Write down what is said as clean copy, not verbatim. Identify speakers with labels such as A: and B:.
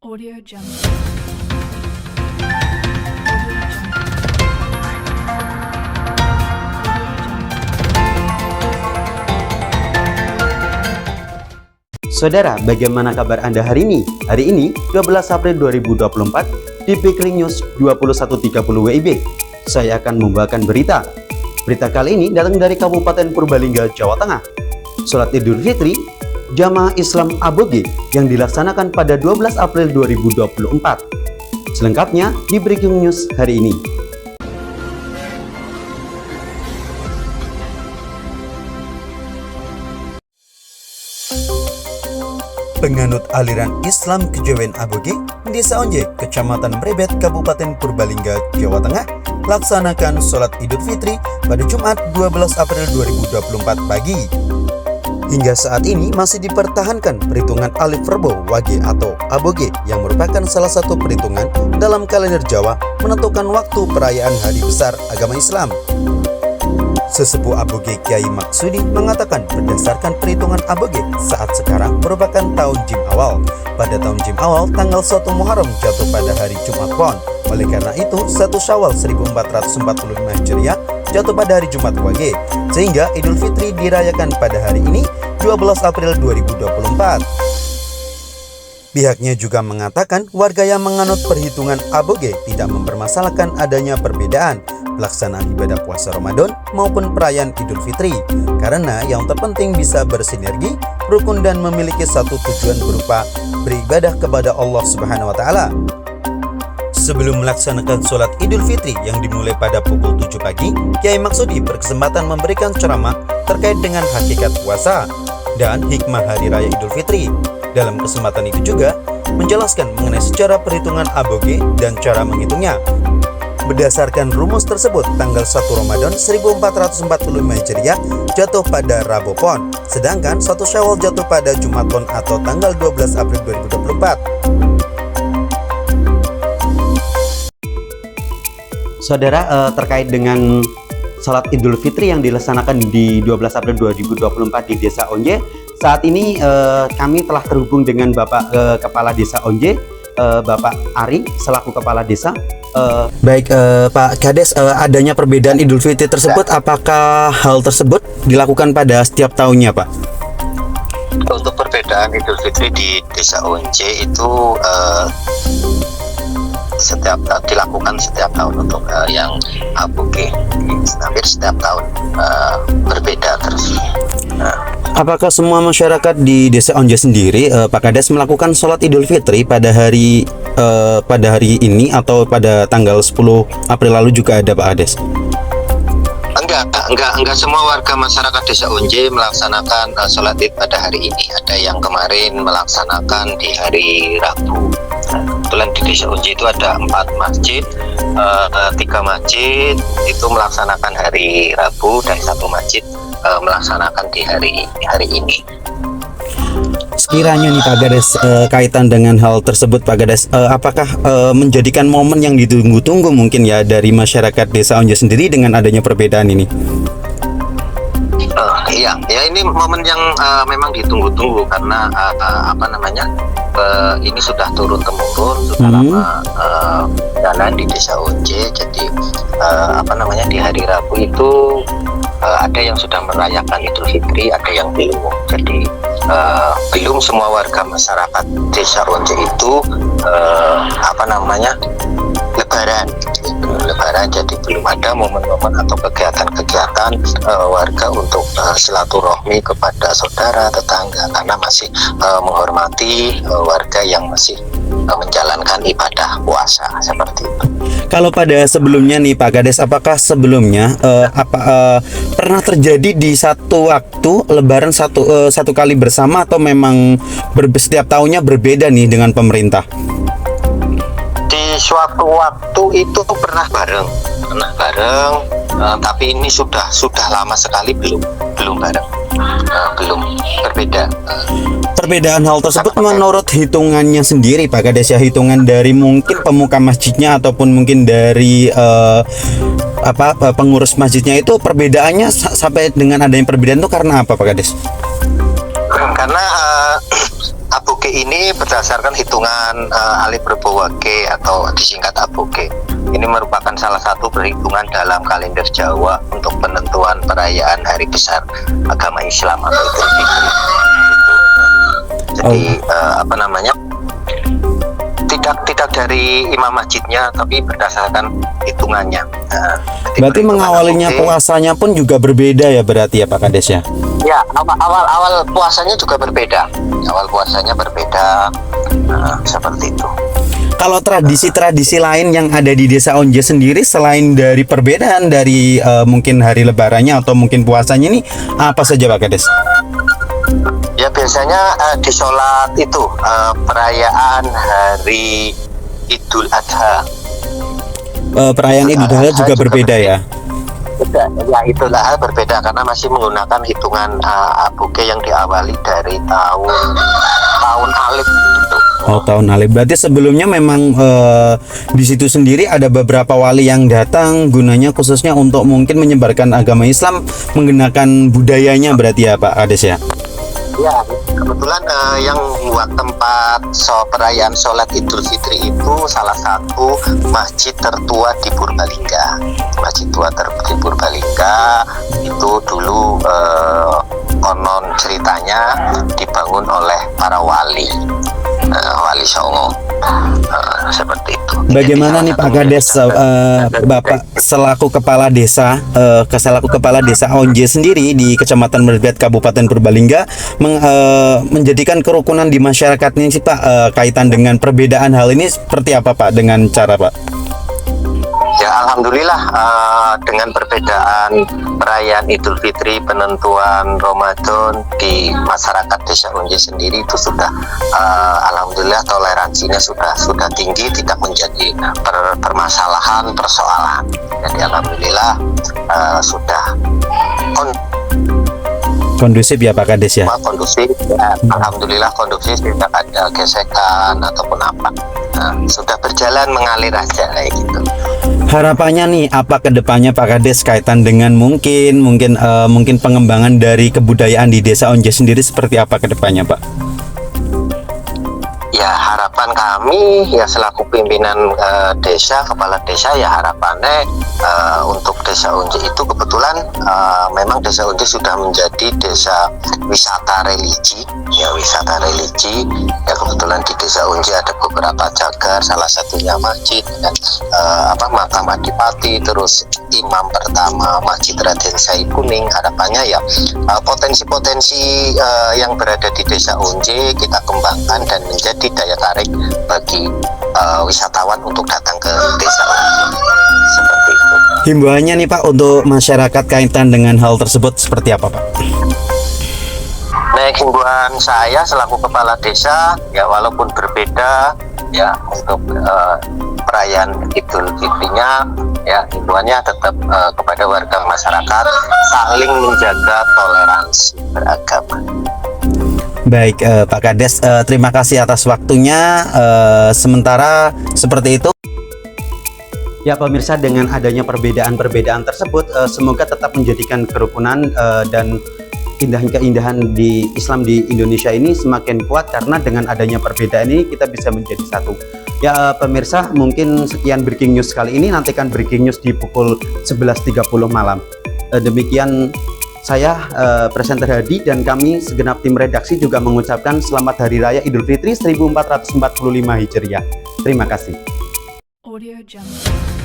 A: Audio Jungle. Audio Jungle.
B: Saudara, bagaimana kabar Anda hari ini? Hari ini, 12 April 2024, di Pickering News 21.30 WIB. Saya akan membawakan berita. Berita kali ini datang dari Kabupaten Purbalingga, Jawa Tengah. Sholat Idul Fitri, Jamaah Islam Aboge yang dilaksanakan pada 12 April 2024. Selengkapnya di Breaking News hari ini. Penganut aliran Islam Kejawen Aboge, Desa Onje, Kecamatan Mrebet, Kabupaten Purbalingga, Jawa Tengah, laksanakan sholat Idul Fitri pada Jumat 12 April 2024 pagi. Hingga saat ini masih dipertahankan perhitungan Alif Rebo Wage atau Aboge yang merupakan salah satu perhitungan dalam kalender Jawa menentukan waktu perayaan hari besar agama Islam. Sesepuh Aboge Kiai Maksudi mengatakan berdasarkan perhitungan Aboge saat sekarang merupakan tahun Jim awal. Pada tahun Jim awal, tanggal 1 Muharram jatuh pada hari Jumat Pon. Oleh karena itu, 1 Syawal 1445 Hijriah jatuh pada hari Jumat Wage, sehingga Idul Fitri dirayakan pada hari ini 12 April 2024. Pihaknya juga mengatakan warga yang menganut perhitungan Aboge tidak mempermasalahkan adanya perbedaan pelaksanaan ibadah puasa Ramadan maupun perayaan Idul Fitri, karena yang terpenting bisa bersinergi, rukun dan memiliki satu tujuan berupa beribadah kepada Allah Subhanahu wa taala. Sebelum melaksanakan sholat Idul Fitri yang dimulai pada pukul 7 pagi, Kiai Maksudi berkesempatan memberikan ceramah terkait dengan hakikat puasa dan hikmah Hari Raya Idul Fitri. Dalam kesempatan itu juga menjelaskan mengenai sejarah perhitungan Aboge dan cara menghitungnya. Berdasarkan rumus tersebut, tanggal 1 Ramadan 1445 Hijriah jatuh pada Rabu Pon, sedangkan 1 Syawal jatuh pada Jumat Pon atau tanggal 12 April 2024. Saudara, terkait dengan salat Idul Fitri yang dilaksanakan di 12 April 2024 di Desa Onje, saat ini kami telah terhubung dengan Bapak Kepala Desa Onje, Bapak Ari selaku Kepala Desa. Baik, Pak Kades, adanya perbedaan Idul Fitri tersebut, apakah hal tersebut dilakukan pada setiap tahunnya, Pak?
C: Untuk perbedaan Idul Fitri di Desa Onje itu dilakukan setiap tahun untuk yang Aboge, hampir setiap tahun berbeda terus.
B: Apakah semua masyarakat di Desa Onje sendiri, Pak Kades, melakukan sholat Idul Fitri pada hari ini atau pada tanggal 10 April lalu juga ada, Pak Kades?
C: Enggak semua warga masyarakat Desa Onje melaksanakan sholat Id pada hari ini. Ada yang kemarin melaksanakan di hari Rabu. Kebetulan di Desa Onje itu ada 4 masjid, 3 masjid itu melaksanakan hari Rabu dan 1 masjid melaksanakan di hari ini.
B: Sekiranya nih Pak Kades, kaitan dengan hal tersebut Pak Kades, apakah menjadikan momen yang ditunggu-tunggu mungkin ya dari masyarakat Desa Onje sendiri dengan adanya perbedaan ini?
C: Iya, ini momen yang memang ditunggu-tunggu karena ini sudah turun temurun, sudah lama jalan di Desa Onje. Jadi di hari Rabu itu ada yang sudah merayakan Idul Fitri, ada yang belum. Jadi belum semua warga masyarakat Desa Onje itu Lebaran, jadi belum ada momen-momen atau kegiatan-kegiatan warga untuk silaturahmi kepada saudara tetangga, karena masih menghormati warga yang masih menjalankan ibadah puasa seperti itu.
B: Kalau pada sebelumnya nih Pak Kades, apakah sebelumnya pernah terjadi di satu waktu Lebaran satu kali bersama atau memang setiap tahunnya berbeda nih dengan pemerintah?
C: Di suatu waktu itu pernah bareng, tapi ini sudah lama sekali belum bareng, belum berbeda.
B: Perbedaan hal tersebut menurut hitungannya sendiri Pak Kades ya, hitungan dari mungkin pemuka masjidnya ataupun mungkin dari pengurus masjidnya, itu perbedaannya sampai dengan adanya perbedaan itu karena apa Pak Kades?
C: Karena Aboge ini berdasarkan hitungan Alif Berbowage atau disingkat Aboge. Ini merupakan salah satu perhitungan dalam kalender Jawa untuk penentuan perayaan hari besar agama Islam atau Idul Fitri. Jadi apa namanya? Tidak dari imam masjidnya, tapi berdasarkan hitungannya.
B: Berarti mengawalinya puasanya pun juga berbeda ya berarti ya Pak Kades ya?
C: Ya, awal puasanya juga berbeda. Awal puasanya berbeda, seperti itu.
B: Kalau tradisi-tradisi lain yang ada di Desa Onje sendiri selain dari perbedaan dari mungkin hari lebarannya atau mungkin puasanya ini apa saja Pak Kades?
C: Ya biasanya di sholat itu perayaan hari Idul Adha.
B: Perayaan Idul Adha juga berbeda ya?
C: Ya Idul Adha berbeda karena masih menggunakan hitungan Aboge yang diawali dari tahun Alif gitu.
B: Oh, tahun Alif. Berarti sebelumnya memang di situ sendiri ada beberapa wali yang datang gunanya khususnya untuk mungkin menyebarkan agama Islam menggunakan budayanya berarti ya Pak Kades ya?
C: Ya, kebetulan yang membuat tempat perayaan sholat Idul Fitri itu salah satu masjid tertua di Purbalingga. Masjid tua di Purbalingga itu dulu konon ceritanya dibangun oleh para wali, wali Songo. Seperti itu.
B: Bagaimana nih Pak Kades, Bapak selaku kepala desa, Onje sendiri di Kecamatan Merbet Kabupaten Purbalingga menjadikan kerukunan di masyarakat ini sih Pak, kaitan dengan perbedaan hal ini seperti apa Pak dengan cara Pak?
C: Ya alhamdulillah dengan perbedaan perayaan Idul Fitri, penentuan Ramadan di masyarakat Desa Onje sendiri itu sudah alhamdulillah toleransinya sudah tinggi, tidak menjadi permasalahan, persoalan. Jadi alhamdulillah sudah
B: kondusif ya Pak Kades ya?
C: Kondusif ya, alhamdulillah kondusif, tidak ada gesekan ataupun apa. Sudah berjalan mengalir aja kayak gitu.
B: Harapannya nih apa kedepannya Pak Kades kaitan dengan mungkin pengembangan dari kebudayaan di Desa Onje sendiri seperti apa kedepannya Pak?
C: Ya harapan kami ya selaku pimpinan desa, kepala desa ya harapannya untuk Desa Onje itu kebetulan memang Desa Onje sudah menjadi desa wisata religi, ya wisata religi. Ya kebetulan di Desa Onje ada beberapa cagar, salah satunya masjid dan makam Adipati, terus imam pertama Masjid Raden Sai Kuning. Harapannya ya potensi-potensi yang berada di Desa Onje kita kembangkan dan menjadi daya tarik bagi wisatawan untuk datang ke Desa Onje. Seperti itu.
B: Himbauannya nih Pak untuk masyarakat kaitan dengan hal tersebut seperti apa Pak?
C: Nah, himbauan saya selaku kepala desa ya walaupun berbeda ya untuk perayaan Idul Fitrinya ya himbauannya tetap kepada warga masyarakat saling menjaga toleransi beragama.
B: Baik Pak Kades, terima kasih atas waktunya. Sementara seperti itu. Ya pemirsa, dengan adanya perbedaan-perbedaan tersebut semoga tetap menjadikan kerukunan dan keindahan di Islam di Indonesia ini semakin kuat, karena dengan adanya perbedaan ini kita bisa menjadi satu. Ya pemirsa, mungkin sekian breaking news kali ini. Nantikan breaking news di pukul 11.30 malam. Demikian saya presenter Hadi dan kami segenap tim redaksi juga mengucapkan selamat Hari Raya Idul Fitri 1445 Hijriah. Terima kasih.
A: Audio Jungle.